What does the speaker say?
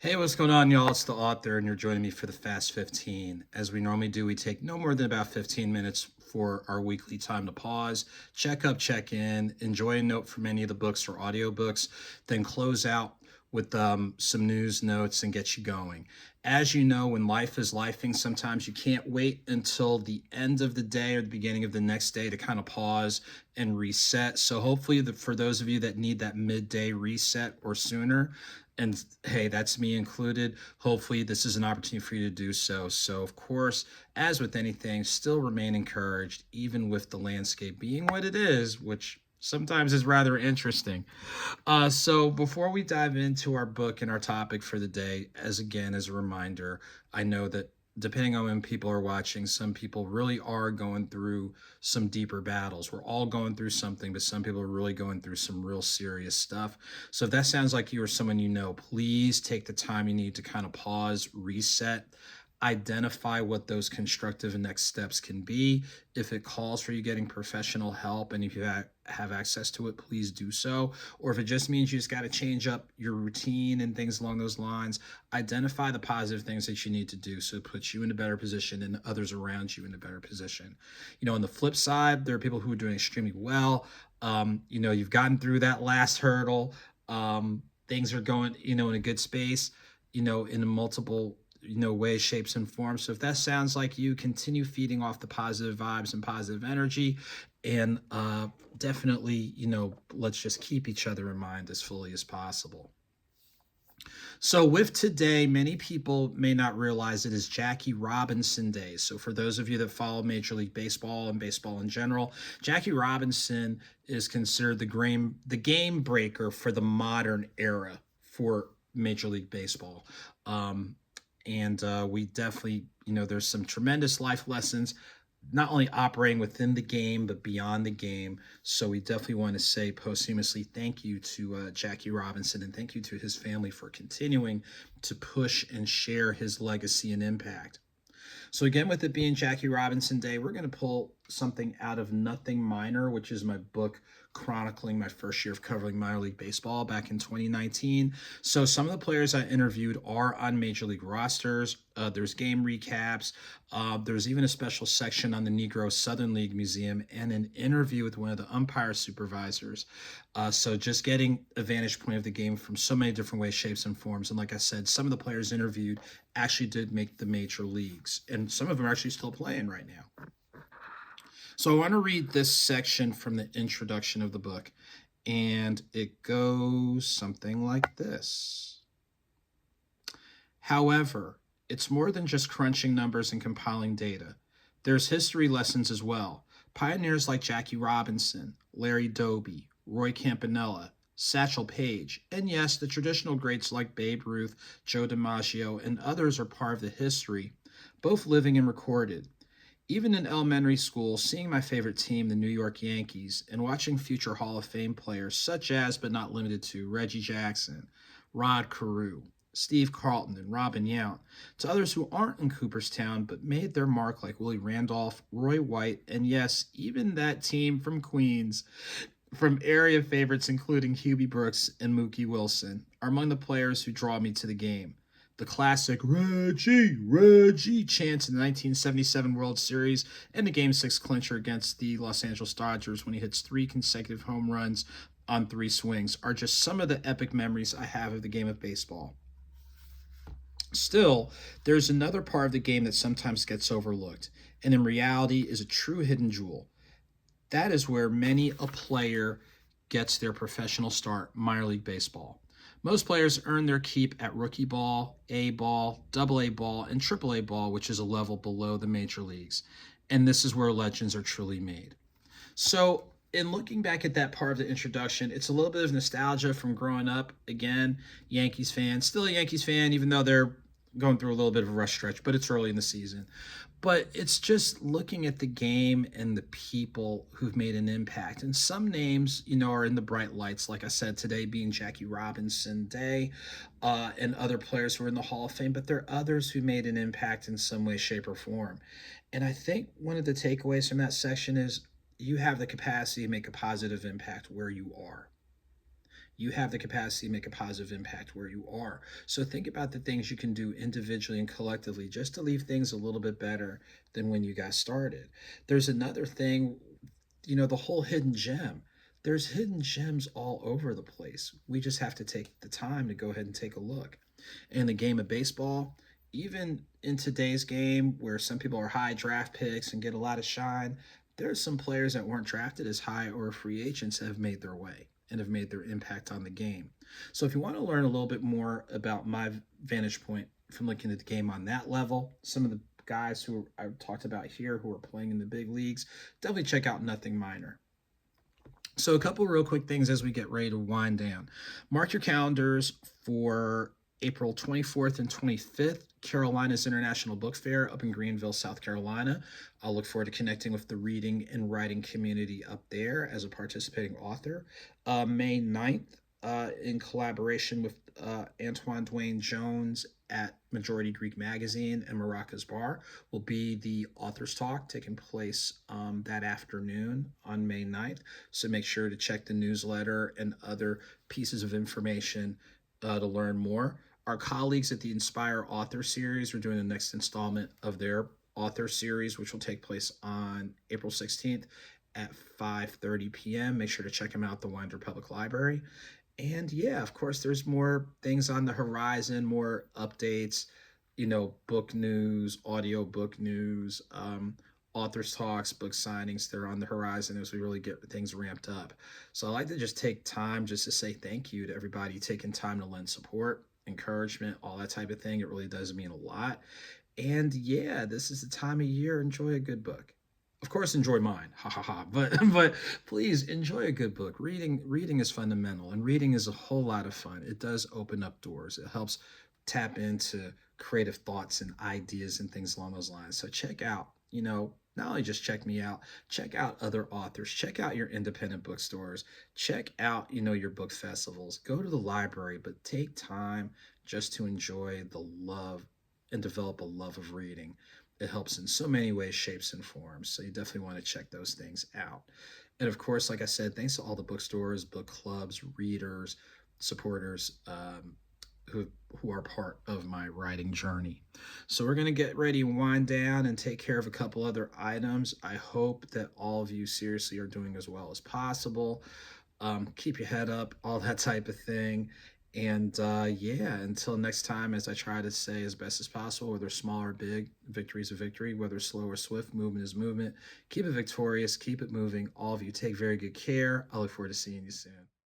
Hey, what's going on, y'all? It's the author, and you're joining me for the Fast 15. As we normally do, we take no more than about 15 minutes for our weekly time to pause, check up, check in, enjoy a note from any of the books or audiobooks, then close out with some news notes and get you going. As you know, when life is lifing, sometimes you can't wait until the end of the day or the beginning of the next day to kind of pause and reset. So hopefully, for those of you that need that midday reset or sooner, and hey, that's me included. Hopefully, this is an opportunity for you to do so. So, of course, as with anything, still remain encouraged, even with the landscape being what it is, which sometimes is rather interesting. So, before we dive into our book and our topic for the day, as a reminder, I know that depending on when people are watching, some people really are going through some deeper battles. We're all going through something, but some people are really going through some real serious stuff. So if that sounds like you or someone you know, please take the time you need to kind of pause, reset, identify what those constructive next steps can be. If it calls for you getting professional help and if you have access to it, please do so. Or if it just means you just got to change up your routine and things along those lines, identify the positive things that you need to do so it puts you in a better position and others around you in a better position. On the flip side, there are people who are doing extremely well. You've gotten through that last hurdle. Things are going, in a good space, in multiple ways, shapes, and forms. So if that sounds like you, continue feeding off the positive vibes and positive energy. And definitely, let's just keep each other in mind as fully as possible. So, with today, many people may not realize it is Jackie Robinson Day. So, for those of you that follow Major League Baseball and baseball in general, Jackie Robinson is considered the game breaker for the modern era for Major League Baseball. And we definitely, there's some tremendous life lessons, not only operating within the game, but beyond the game. So we definitely want to say posthumously thank you to Jackie Robinson and thank you to his family for continuing to push and share his legacy and impact. So again, with it being Jackie Robinson Day, we're going to pull something out of Nothing Minor, which is my book chronicling my first year of covering minor league baseball back in 2019. So some of the players I interviewed are on major league rosters. There's game recaps. There's even a special section on the Negro Southern League Museum and an interview with one of the umpire supervisors. So just getting a vantage point of the game from so many different ways, shapes, and forms. And like I said, some of the players interviewed actually did make the major leagues, and some of them are actually still playing right now. So I want to read this section from the introduction of the book, and it goes something like this. However, it's more than just crunching numbers and compiling data. There's history lessons as well. Pioneers like Jackie Robinson, Larry Doby, Roy Campanella, Satchel Paige, and yes, the traditional greats like Babe Ruth, Joe DiMaggio, and others are part of the history, both living and recorded. Even in elementary school, seeing my favorite team, the New York Yankees, and watching future Hall of Fame players such as, but not limited to, Reggie Jackson, Rod Carew, Steve Carlton, and Robin Yount, to others who aren't in Cooperstown but made their mark like Willie Randolph, Roy White, and yes, even that team from Queens, from area favorites including Hubie Brooks and Mookie Wilson, are among the players who draw me to the game. The classic Reggie, Reggie chant in the 1977 World Series and the Game 6 clincher against the Los Angeles Dodgers when he hits 3 consecutive home runs on 3 swings are just some of the epic memories I have of the game of baseball. Still, there's another part of the game that sometimes gets overlooked, and in reality is a true hidden jewel. That is where many a player gets their professional start, minor league baseball. Most players earn their keep at rookie ball, A ball, double A ball, and triple A ball, which is a level below the major leagues. And this is where legends are truly made. So, in looking back at that part of the introduction, it's a little bit of nostalgia from growing up. Again, Yankees fan, still a Yankees fan, even though they're going through a little bit of a rush stretch, but it's early in the season. But it's just looking at the game and the people who've made an impact. And some names, are in the bright lights, like I said, today being Jackie Robinson Day, and other players who are in the Hall of Fame, but there are others who made an impact in some way, shape, or form. And I think one of the takeaways from that section is you have the capacity to make a positive impact where you are. You have the capacity to make a positive impact where you are. So think about the things you can do individually and collectively just to leave things a little bit better than when you got started. There's another thing, the whole hidden gem. There's hidden gems all over the place. We just have to take the time to go ahead and take a look. In the game of baseball, even in today's game where some people are high draft picks and get a lot of shine, there's some players that weren't drafted as high or free agents that have made their way and have made their impact on the game. So if you want to learn a little bit more about my vantage point from looking at the game on that level, some of the guys who I talked about here who are playing in the big leagues, definitely check out Nothing Minor. So a couple real quick things as we get ready to wind down. Mark your calendars for April 24th and 25th, Carolina's International Book Fair up in Greenville, South Carolina. I'll look forward to connecting with the reading and writing community up there as a participating author. May 9th, in collaboration with Antoine Dwayne Jones at Majority Greek Magazine and Maracas Bar, will be the Authors Talk taking place that afternoon on May 9th. So make sure to check the newsletter and other pieces of information to learn more. Our colleagues at the Inspire Author Series are doing the next installment of their author series, which will take place on April 16th at 5:30 p.m. Make sure to check them out at the Winder Public Library. And yeah, of course, there's more things on the horizon, more updates, book news, audio book news, authors talks, book signings. They're on the horizon as we really get things ramped up. So I like to just take time just to say thank you to everybody taking time to lend support, encouragement, all that type of thing. It really does mean a lot. And yeah, this is the time of year. Enjoy a good book. Of course, enjoy mine, ha ha ha. But please enjoy a good book. Reading is fundamental, and reading is a whole lot of fun. It does open up doors. It helps tap into creative thoughts and ideas and things along those lines. So check out, not only just check me out, check out other authors, check out your independent bookstores, check out, your book festivals, go to the library, but take time just to enjoy the love and develop a love of reading. It helps in so many ways, shapes, and forms. So you definitely want to check those things out. And of course, like I said, thanks to all the bookstores, book clubs, readers, supporters, who are part of my writing journey. So we're going to get ready and wind down and take care of a couple other items. I hope that all of you seriously are doing as well as possible. Keep your head up, all that type of thing. And yeah, until next time, as I try to say as best as possible, whether small or big, victory is a victory, whether slow or swift, movement is movement. Keep it victorious, keep it moving. All of you take very good care. I look forward to seeing you soon.